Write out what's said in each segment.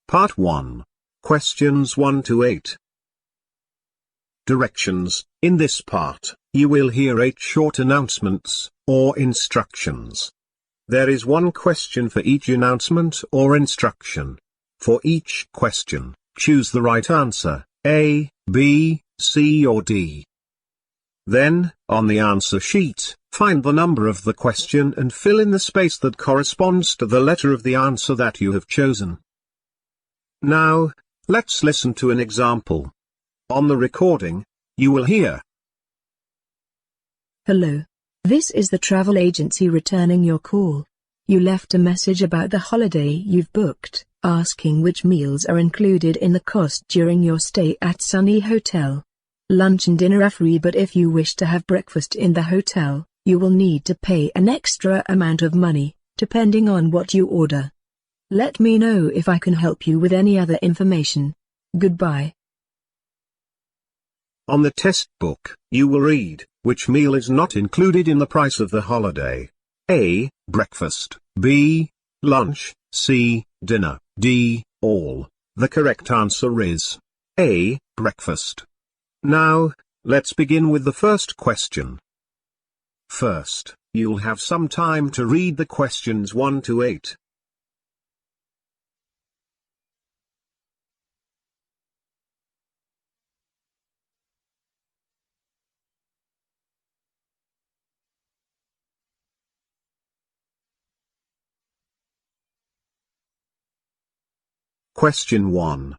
Part 1. Questions 1 to 8. Directions. In this part, you will hear 8 short announcements, or instructions. There is one question for each announcement or instruction. For each question, choose the right answer, A, B, C or D. Then, on the answer sheet, find the number of the question and fill in the space that corresponds to the letter of the answer that you have chosen. Now, let's listen to an example. On the recording, you will hear: Hello. This is the travel agency returning your call. You left a message about the holiday you've booked, asking which meals are included in the cost during your stay at Sunny Hotel. Lunch and dinner are free, but if you wish to have breakfast in the hotel, you will need to pay an extra amount of money, depending on what you order. Let me know if I can help you with any other information. Goodbye. On the test book, you will read, which meal is not included in the price of the holiday. A. Breakfast. B. Lunch. C. Dinner. D. All. The correct answer is A. Breakfast. Now, let's begin with the first question. First, you'll have some time to read the questions 1 to 8. Question 1.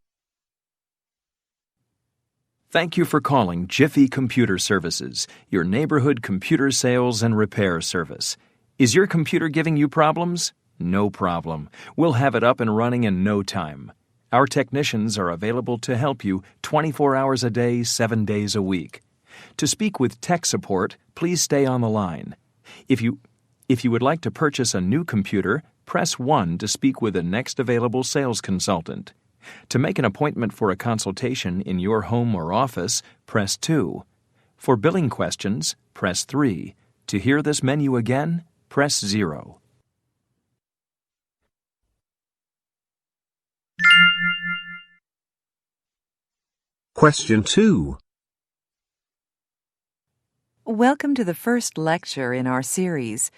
Thank you for calling Jiffy Computer Services, your neighborhood computer sales and repair service. Is your computer giving you problems? No problem. We'll have it up and running in no time. Our technicians are available to help you 24 hours a day, 7 days a week. To speak with tech support, please stay on the line. If you would like to purchase a new computer, press 1 to speak with the next available sales consultant. To make an appointment for a consultation in your home or office, press 2. For billing questions, press 3. To hear this menu again, press 0. Question 2. Welcome to the first lecture in our series.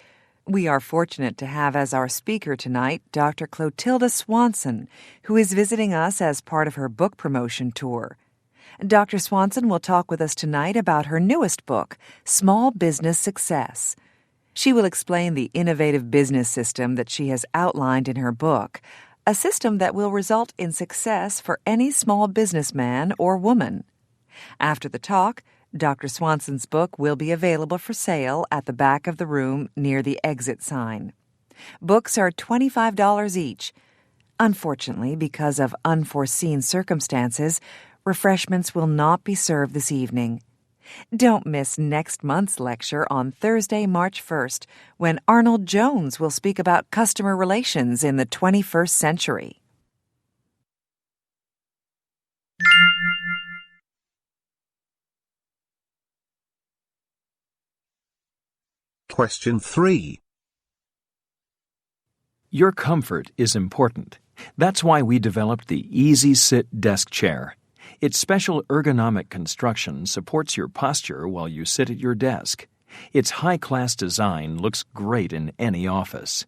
We are fortunate to have as our speaker tonight Dr. Clotilda Swanson, who is visiting us as part of her book promotion tour. Dr. Swanson will talk with us tonight about her newest book, Small Business Success. She will explain the innovative business system that she has outlined in her book, a system that will result in success for any small businessman or woman. After the talk, Dr. Swanson's book will be available for sale at the back of the room near the exit sign. Books are $25 each. Unfortunately, because of unforeseen circumstances, refreshments will not be served this evening. Don't miss next month's lecture on Thursday, March 1st, when Arnold Jones will speak about customer relations in the 21st century. Question 3. Your comfort is important. That's why we developed the Easy Sit desk chair. Its special ergonomic construction supports your posture while you sit at your desk. Its high-class design looks great in any office.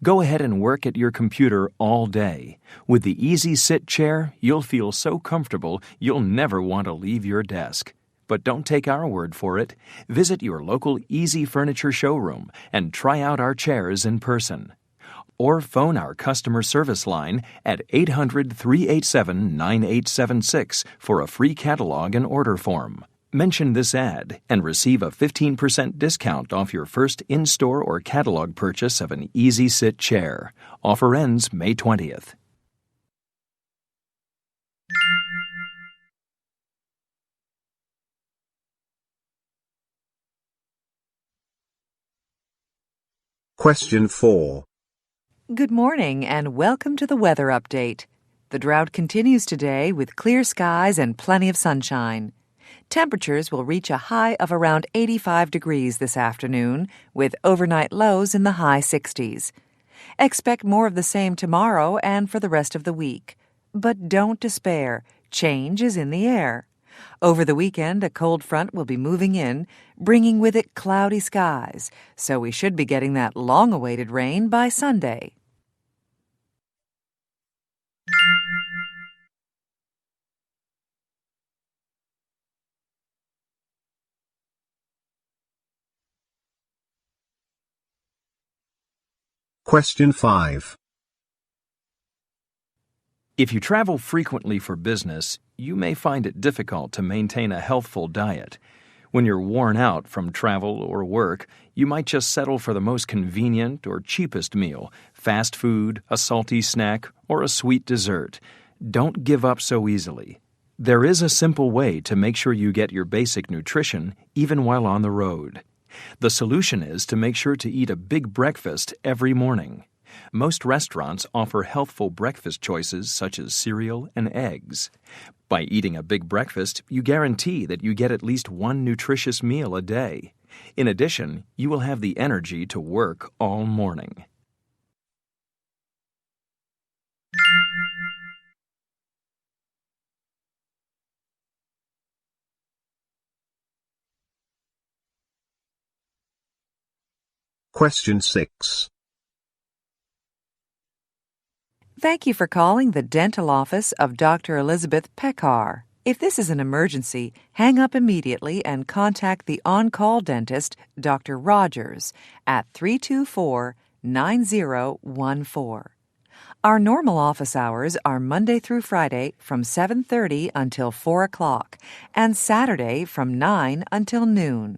Go ahead and work at your computer all day. With the Easy Sit chair, you'll feel so comfortable you'll never want to leave your desk. But don't take our word for it. Visit your local Easy Furniture showroom and try out our chairs in person. Or phone our customer service line at 800-387-9876 for a free catalog and order form. Mention this ad and receive a 15% discount off your first in-store or catalog purchase of an Easy Sit chair. Offer ends May 20th. Question 4. Good morning and welcome to the weather update. The drought continues today with clear skies and plenty of sunshine. Temperatures will reach a high of around 85 degrees this afternoon, with overnight lows in the high 60s. Expect more of the same tomorrow and for the rest of the week. But don't despair. Change is in the air. Over the weekend, a cold front will be moving in, bringing with it cloudy skies, so we should be getting that long-awaited rain by Sunday. Question 5. If you travel frequently for business, you may find it difficult to maintain a healthful diet. When you're worn out from travel or work, you might just settle for the most convenient or cheapest meal, fast food, a salty snack, or a sweet dessert. Don't give up so easily. There is a simple way to make sure you get your basic nutrition even while on the road. The solution is to make sure to eat a big breakfast every morning. Most restaurants offer healthful breakfast choices such as cereal and eggs. By eating a big breakfast, you guarantee that you get at least one nutritious meal a day. In addition, you will have the energy to work all morning. Question 6. Thank you for calling the dental office of Dr. Elizabeth Pekar. If this is an emergency, hang up immediately and contact the on-call dentist, Dr. Rogers, at 324-9014. Our normal office hours are Monday through Friday from 7:30 until 4 o'clock and Saturday from 9 until noon.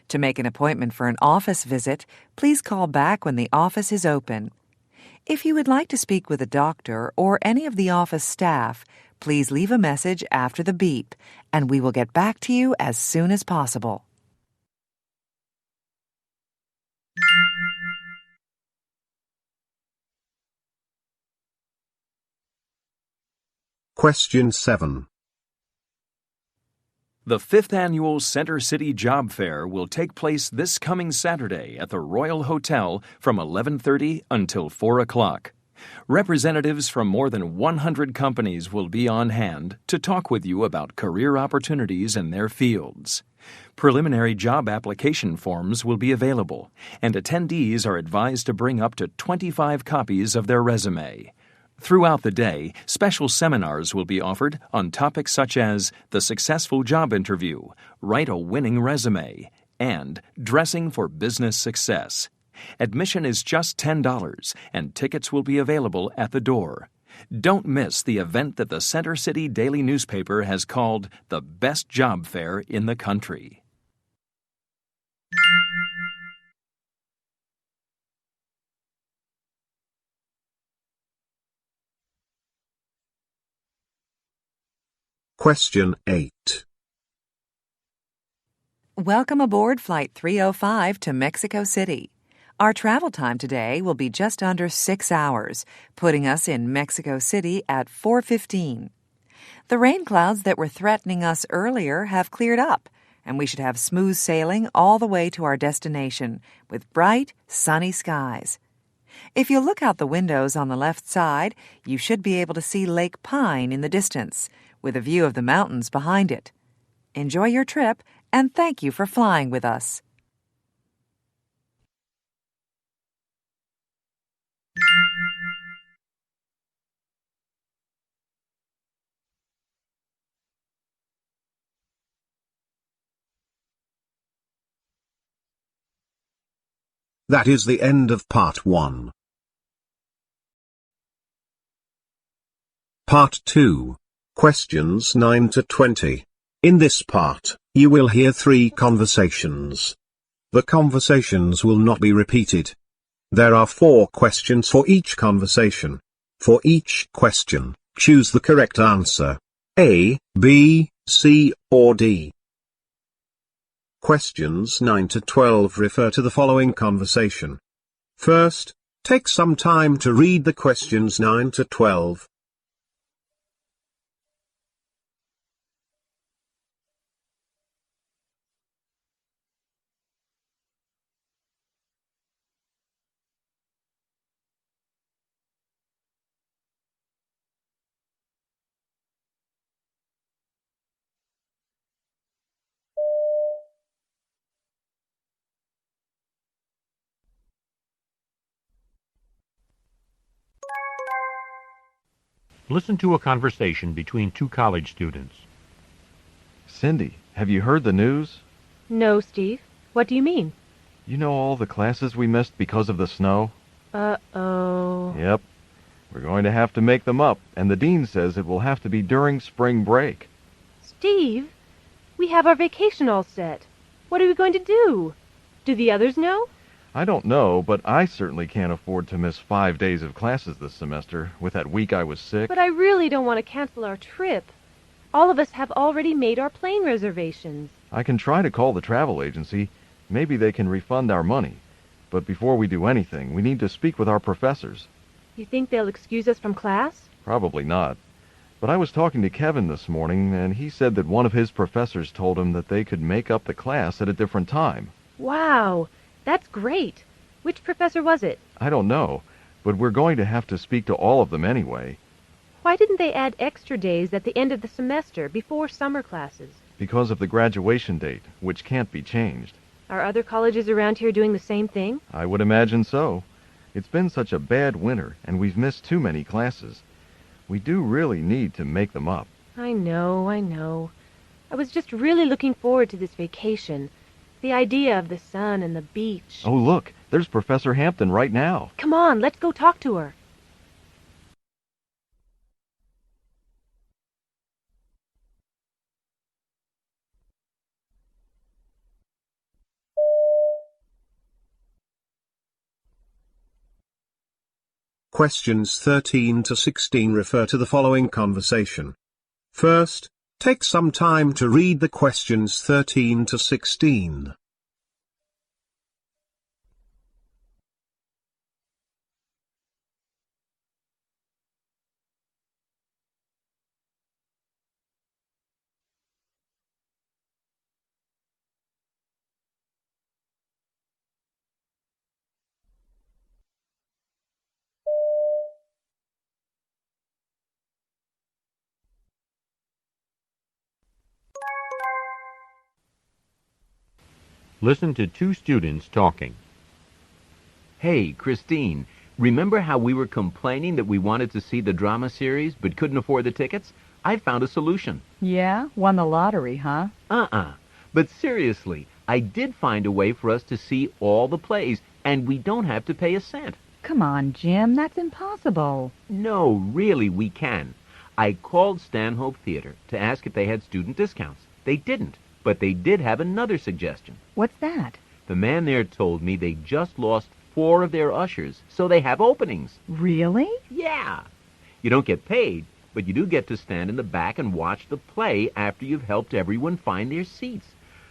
To make an appointment for an office visit, please call back when the office is open. If you would like to speak with a doctor or any of the office staff, please leave a message after the beep, and we will get back to you as soon as possible. Question 7. The 5th Annual Center City Job Fair will take place this coming Saturday at the Royal Hotel from 11:30 until 4 o'clock. Representatives from more than 100 companies will be on hand to talk with you about career opportunities in their fields. Preliminary job application forms will be available, and attendees are advised to bring up to 25 copies of their resume. Throughout the day, special seminars will be offered on topics such as the successful job interview, write a winning resume, and dressing for business success. Admission is just $10, and tickets will be available at the door. Don't miss the event that the Center City Daily Newspaper has called the best job fair in the country. Question 8. Welcome aboard Flight 305 to Mexico City. Our travel time today will be just under 6 hours, putting us in Mexico City at 4:15. The rain clouds that were threatening us earlier have cleared up, and we should have smooth sailing all the way to our destination with bright, sunny skies. If you look out the windows on the left side, you should be able to see Lake Pine in the distance, with a view of the mountains behind it. Enjoy your trip, and thank you for flying with us. That is the end of part 1. Part 2. Questions 9 to 20. In this part, you will hear 3 conversations. The conversations will not be repeated. There are 4 questions for each conversation. For each question, choose the correct answer. A, B, C, or D. Questions 9 to 12 refer to the following conversation. First, take some time to read the questions 9 to 12. Listen to a conversation between two college students. Cindy, have you heard the news? No, Steve. What do you mean? You know all the classes we missed because of the snow? Uh-oh. Yep. We're going to have to make them up, and the dean says it will have to be during spring break. Steve, we have our vacation all set. What are we going to do? Do the others know? I don't know, but I certainly can't afford to miss 5 days of classes this semester with that week I was sick. But I really don't want to cancel our trip. All of us have already made our plane reservations. I can try to call the travel agency. Maybe they can refund our money. But before we do anything, we need to speak with our professors. You think they'll excuse us from class? Probably not. But I was talking to Kevin this morning, and he said that one of his professors told him that they could make up the class at a different time. Wow, that's great. Which professor was it? I don't know, but we're going to have to speak to all of them anyway. Why didn't they add extra days at the end of the semester before summer classes? Because of the graduation date, which can't be changed. Are other colleges around here doing the same thing? I would imagine so. It's been such a bad winter, and we've missed too many classes. We do really need to make them up. I know. I was just really looking forward to this vacation. The idea of the sun and the beach. Oh, look, there's Professor Hampton right now. Come on, let's go talk to her. Questions 13 to 16 refer to the following conversation. First, take some time to read the questions 13 to 16. Listen to two students talking. Hey, Christine, remember how we were complaining that we wanted to see the drama series but couldn't afford the tickets? I found a solution. Yeah? Won the lottery, huh? But seriously, I did find a way for us to see all the plays, and we don't have to pay a cent. Come on, Jim, that's impossible. No, really, we can. I called Stanhope Theater to ask if they had student discounts. They didn't, but they did have another suggestion. What's that? The man there told me they just lost 4 of their ushers, so they have openings. Really? Yeah. You don't get paid, but you do get to stand in the back and watch the play after you've helped everyone find their seats.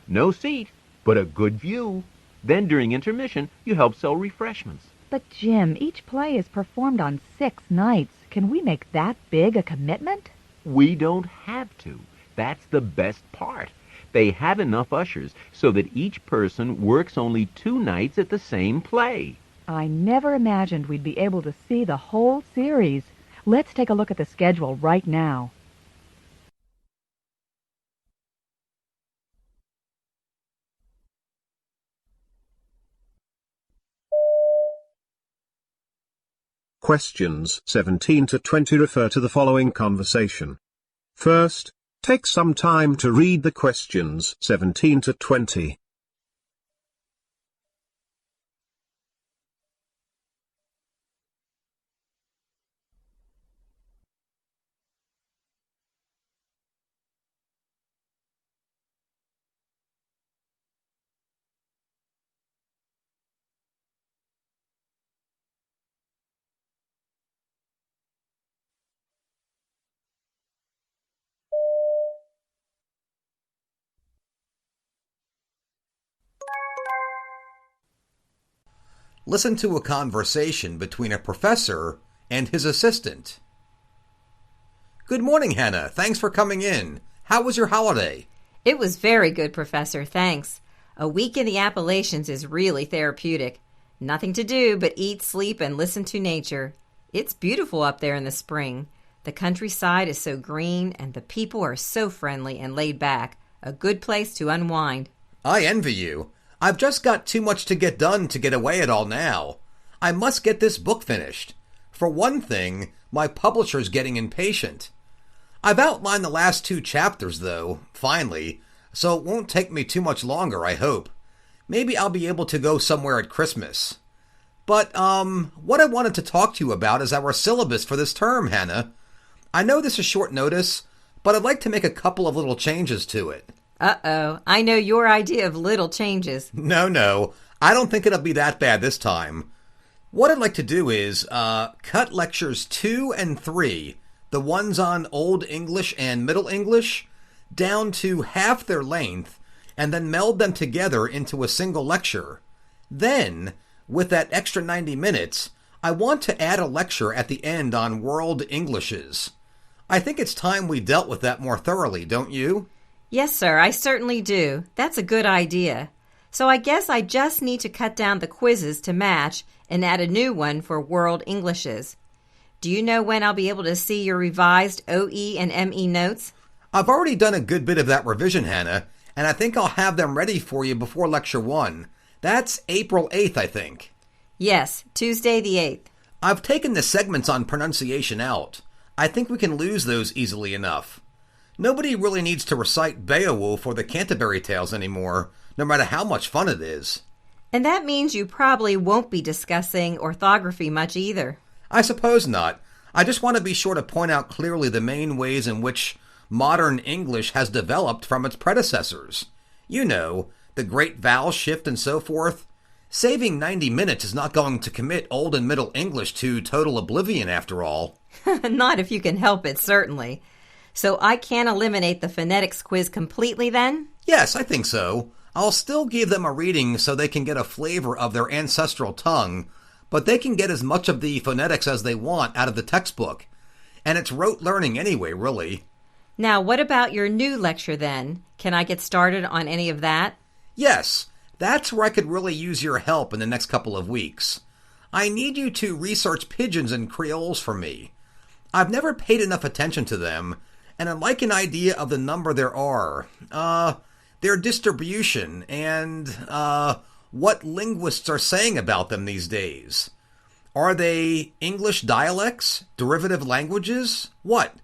No seat, but a good view. Then during intermission, you help sell refreshments. But, Jim, each play is performed on 6 nights. Can we make that big a commitment? We don't have to. That's the best part. They have enough ushers so that each person works only 2 nights at the same play. I never imagined we'd be able to see the whole series. Let's take a look at the schedule right now. Questions 17 to 20 refer to the following conversation. First, take some time to read the questions 17 to 20. Listen to a conversation between a professor and his assistant. Good morning, Hannah. Thanks for coming in. How was your holiday? It was very good, Professor. Thanks. A week in the Appalachians is really therapeutic. Nothing to do but eat, sleep, and listen to nature. It's beautiful up there in the spring. The countryside is so green, and the people are so friendly and laid back. A good place to unwind. I envy you. I've just got too much to get done to get away at all now. I must get this book finished. For one thing, My publisher's getting impatient. I've outlined the last 2 chapters, though, finally, so it won't take me too much longer, I hope. Maybe I'll be able to go somewhere at Christmas. But, what I wanted to talk to you about is our syllabus for this term, Hannah. I know this is short notice, but I'd like to make a couple of little changes to it. Uh-oh, I know your idea of little changes. No, I don't think it'll be that bad this time. What I'd like to do is, cut lectures 2 and 3, the ones on Old English and Middle English, down to half their length, and then meld them together into a single lecture. Then, with that extra 90 minutes, I want to add a lecture at the end on World Englishes. I think it's time we dealt with that more thoroughly, don't you? Yes, sir, I certainly do. That's a good idea. So I guess I just need to cut down the quizzes to match and add a new one for World Englishes. Do you know when I'll be able to see your revised OE and ME notes? I've already done a good bit of that revision, Hannah, and I think I'll have them ready for you before Lecture 1. That's April 8th, I think. Yes, Tuesday the 8th. I've taken the segments on pronunciation out. I think we can lose those easily enough. Nobody really needs to recite Beowulf or the Canterbury Tales anymore, no matter how much fun it is. And that means you probably won't be discussing orthography much either. I suppose not. I just want to be sure to point out clearly the main ways in which modern English has developed from its predecessors. You know, the great vowel shift and so forth. Saving 90 minutes is not going to commit Old and Middle English to total oblivion, after all. Not if you can help it, certainly. So I can't eliminate the phonetics quiz completely then? Yes, I think so. I'll still give them a reading so they can get a flavor of their ancestral tongue, but they can get as much of the phonetics as they want out of the textbook. And it's rote learning anyway, really. Now, what about your new lecture then? Can I get started on any of that? Yes, that's where I could really use your help in the next couple of weeks. I need you to research pigeons and creoles for me. I've never paid enough attention to them, and I'd like an idea of the number there are, their distribution, and, what linguists are saying about them these days. Are they English dialects? Derivative languages? What?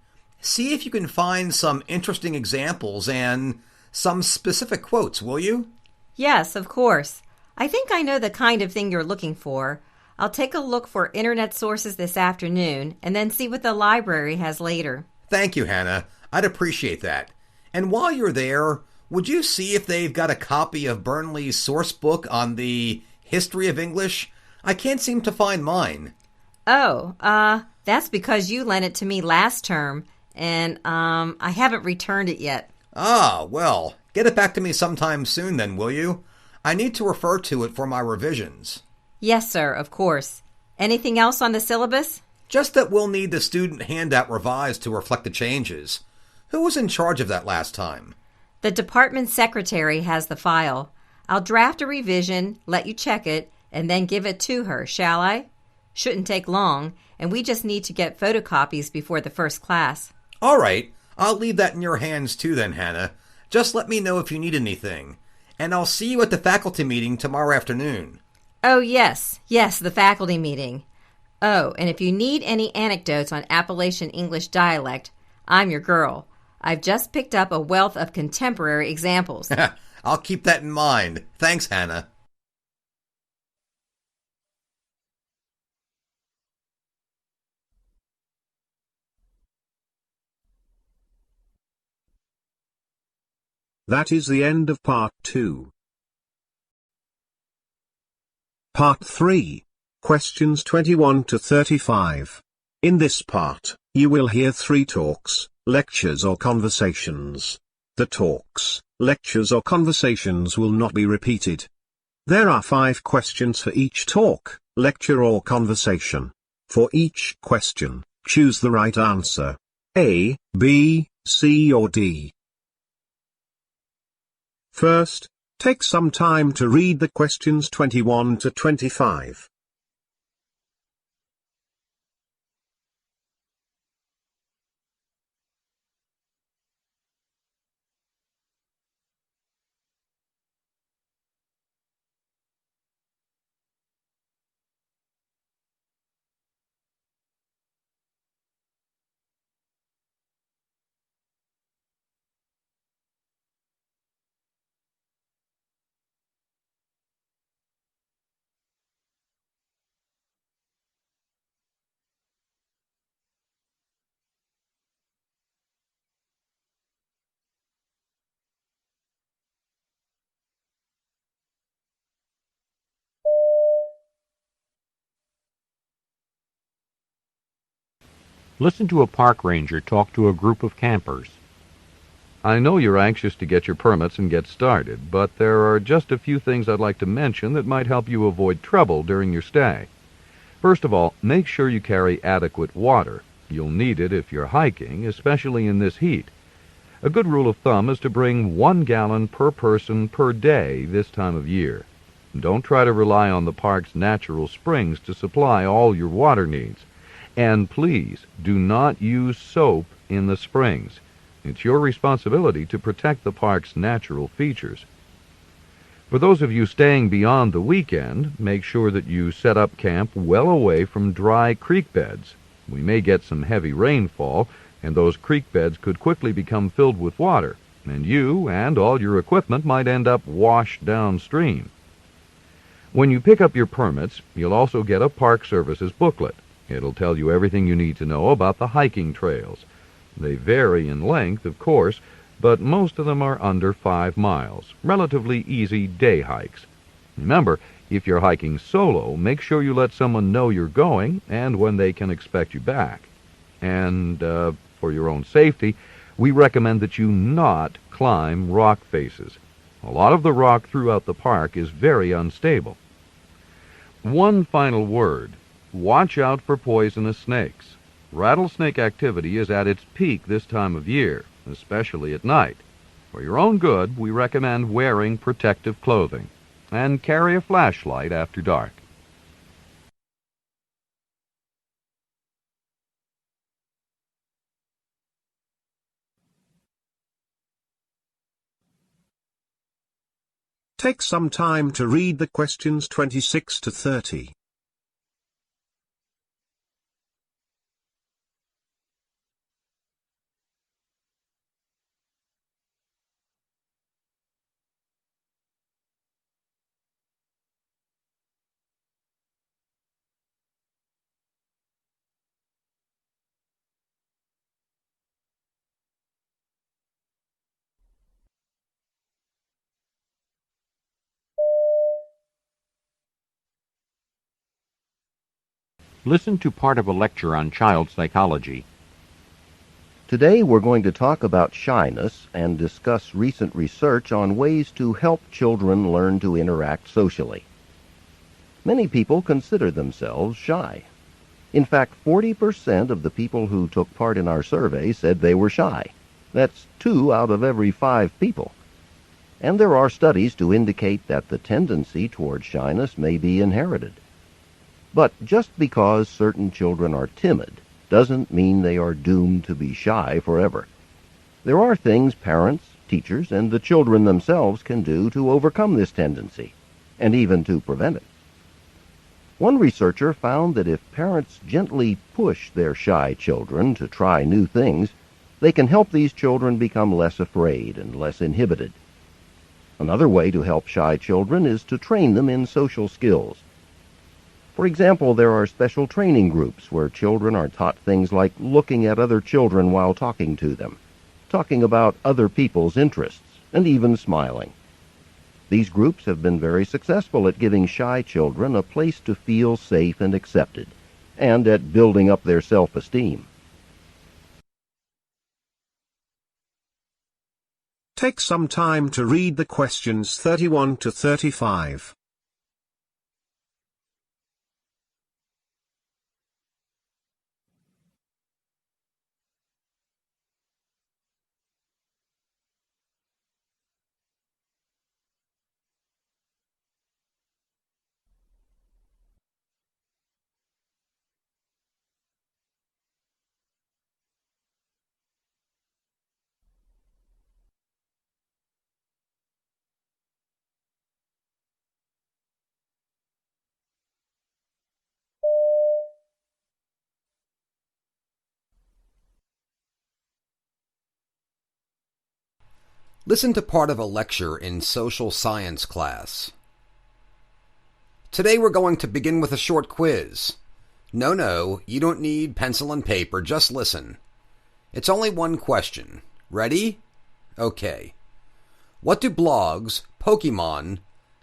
See if you can find some interesting examples and some specific quotes, will you? Yes, of course. I think I know the kind of thing you're looking for. I'll take a look for internet sources this afternoon and then see what the library has later. Thank you, Hannah. I'd appreciate that. And while you're there, would you see if they've got a copy of Burnley's source book on the history of English? I can't seem to find mine. Oh, that's because you lent it to me last term, and, I haven't returned it yet. Ah, well, get it back to me sometime soon then, will you? I need to refer to it for my revisions. Yes, sir, of course. Anything else on the syllabus? Just that we'll need the student handout revised to reflect the changes. Who was in charge of that last time? The department secretary has the file. I'll draft a revision, let you check it, and then give it to her, shall I? Shouldn't take long, and we just need to get photocopies before the first class. All right. I'll leave that in your hands too then, Hannah. Just let me know if you need anything. And I'll see you at the faculty meeting tomorrow afternoon. Oh, yes, the faculty meeting. Oh, and if you need any anecdotes on Appalachian English dialect, I'm your girl. I've just picked up a wealth of contemporary examples. I'll keep that in mind. Thanks, Hannah. That is the end of part 2. Part 3. Questions 21 to 35. In this part, you will hear 3 talks, lectures or conversations. The talks, lectures or conversations will not be repeated. There are 5 questions for each talk, lecture or conversation. For each question, choose the right answer. A, B, C or D. First, take some time to read the questions 21 to 25. Listen to a park ranger talk to a group of campers. I know you're anxious to get your permits and get started, but there are just a few things I'd like to mention that might help you avoid trouble during your stay. First of all, make sure you carry adequate water. You'll need it if you're hiking, especially in this heat. A good rule of thumb is to bring 1 gallon per person per day this time of year. Don't try to rely on the park's natural springs to supply all your water needs. And please, do not use soap in the springs. It's your responsibility to protect the park's natural features. For those of you staying beyond the weekend, make sure that you set up camp well away from dry creek beds. We may get some heavy rainfall, and those creek beds could quickly become filled with water, and you and all your equipment might end up washed downstream. When you pick up your permits, you'll also get a Park Services booklet. It'll tell you everything you need to know about the hiking trails. They vary in length, of course, but most of them are under 5 miles, relatively easy day hikes. Remember, if you're hiking solo, make sure you let someone know you're going and when they can expect you back. And for your own safety, we recommend that you not climb rock faces. A lot of the rock throughout the park is very unstable. One final word. Watch out for poisonous snakes. Rattlesnake activity is at its peak this time of year, especially at night. For your own good, we recommend wearing protective clothing and carry a flashlight after dark. Take some time to read the questions 26 to 30. Listen to part of a lecture on child psychology. Today we're going to talk about shyness and discuss recent research on ways to help children learn to interact socially. Many people consider themselves shy. In fact, 40% of the people who took part in our survey said they were shy. That's 2 out of every 5 people. And there are studies to indicate that the tendency toward shyness may be inherited. But just because certain children are timid doesn't mean they are doomed to be shy forever. There are things parents, teachers, and the children themselves can do to overcome this tendency, and even to prevent it. One researcher found that if parents gently push their shy children to try new things, they can help these children become less afraid and less inhibited. Another way to help shy children is to train them in social skills. For example, there are special training groups where children are taught things like looking at other children while talking to them, talking about other people's interests, and even smiling. These groups have been very successful at giving shy children a place to feel safe and accepted, and at building up their self-esteem. Take some time to read the questions 31 to 35. Listen to part of a lecture in social science class. Today we're going to begin with a short quiz. No, you don't need pencil and paper, just listen. It's only one question. Ready? Okay. What do blogs, Pokemon,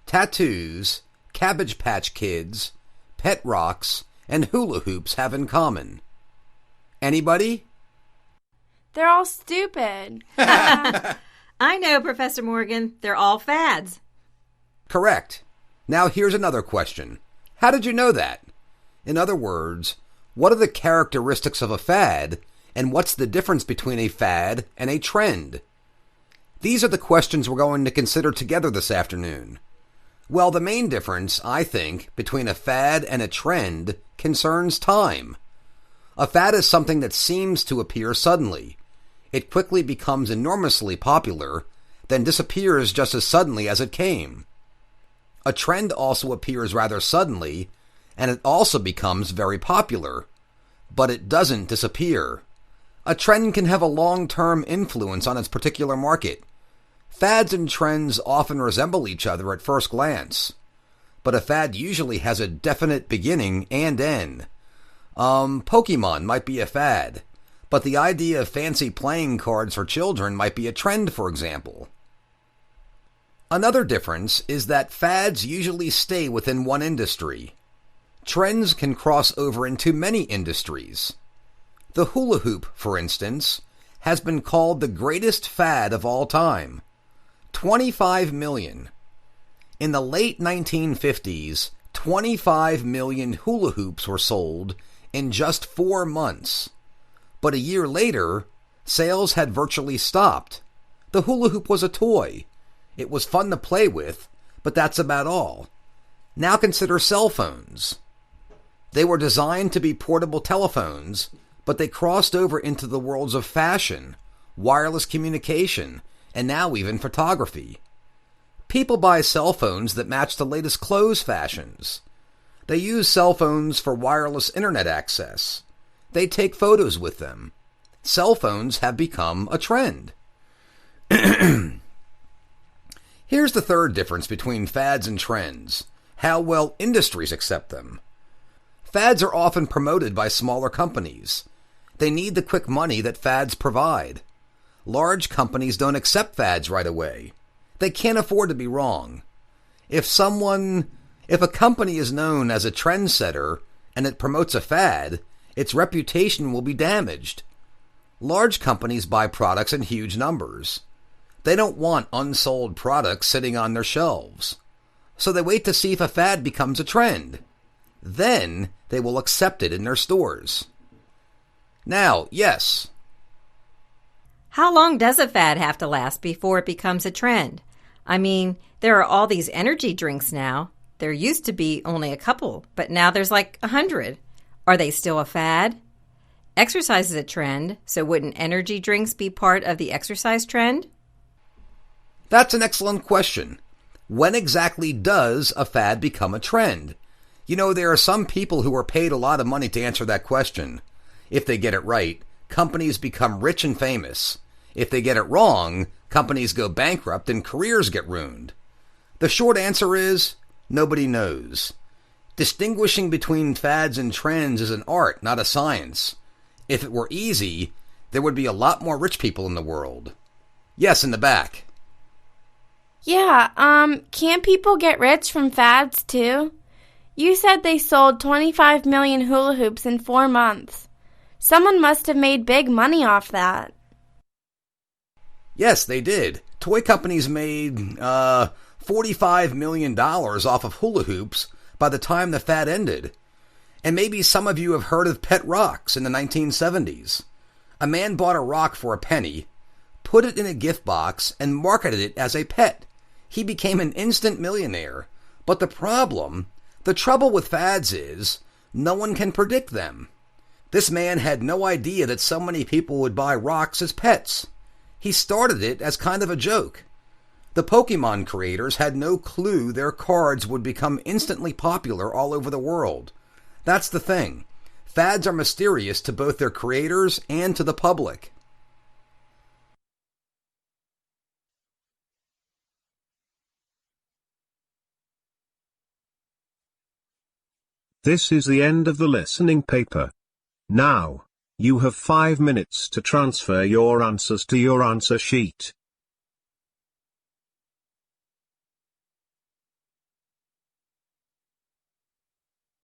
tattoos, Cabbage Patch Kids, pet rocks, and hula hoops have in common? Anybody? They're all stupid. I know, Professor Morgan. They're all fads. Correct. Now here's another question. How did you know that? In other words, what are the characteristics of a fad, and what's the difference between a fad and a trend? These are the questions we're going to consider together this afternoon. Well, the main difference, I think, between a fad and a trend concerns time. A fad is something that seems to appear suddenly. It quickly becomes enormously popular, then disappears just as suddenly as it came. A trend also appears rather suddenly, and it also becomes very popular, but it doesn't disappear. A trend can have a long-term influence on its particular market. Fads and trends often resemble each other at first glance, but a fad usually has a definite beginning and end. Pokemon might be a fad, but the idea of fancy playing cards for children might be a trend, for example. Another difference is that fads usually stay within one industry. Trends can cross over into many industries. The hula hoop, for instance, has been called the greatest fad of all time. 25 million. In the late 1950s, 25 million hula hoops were sold in just 4 months. But a year later, sales had virtually stopped. The hula hoop was a toy. It was fun to play with, but that's about all. Now consider cell phones. They were designed to be portable telephones, but they crossed over into the worlds of fashion, wireless communication, and now even photography. People buy cell phones that match the latest clothes fashions. They use cell phones for wireless internet access. They take photos with them. Cell phones have become a trend. Here's the third difference between fads and trends: how well industries accept them. Fads are often promoted by smaller companies. They need the quick money that fads provide. Large companies don't accept fads right away. They can't afford to be wrong. If a company is known as a trendsetter and it promotes a fad, its reputation will be damaged. Large companies buy products in huge numbers. They don't want unsold products sitting on their shelves. So they wait to see if a fad becomes a trend. Then they will accept it in their stores. Now, yes. How long does a fad have to last before it becomes a trend? I mean, there are all these energy drinks now. There used to be only a couple, but now there's like 100. Are they still a fad? Exercise is a trend, so wouldn't energy drinks be part of the exercise trend? That's an excellent question. When exactly does a fad become a trend? You know, there are some people who are paid a lot of money to answer that question. If they get it right, companies become rich and famous. If they get it wrong, companies go bankrupt and careers get ruined. The short answer is, nobody knows. Distinguishing between fads and trends is an art, not a science. If it were easy, there would be a lot more rich people in the world. Yes, in the back. Yeah, can't people get rich from fads too? You said they sold 25 million hula hoops in 4 months. Someone must have made big money off that. Yes, they did. Toy companies made, $45 million off of hula hoops by the time the fad ended. And maybe some of you have heard of pet rocks in the 1970s. A man bought a rock for a penny, put it in a gift box, and marketed it as a pet. He became an instant millionaire. But the trouble with fads is, no one can predict them. This man had no idea that so many people would buy rocks as pets. He started it as kind of a joke. The Pokemon creators had no clue their cards would become instantly popular all over the world. That's the thing. Fads are mysterious to both their creators and to the public. This is the end of the listening paper. Now, you have 5 minutes to transfer your answers to your answer sheet.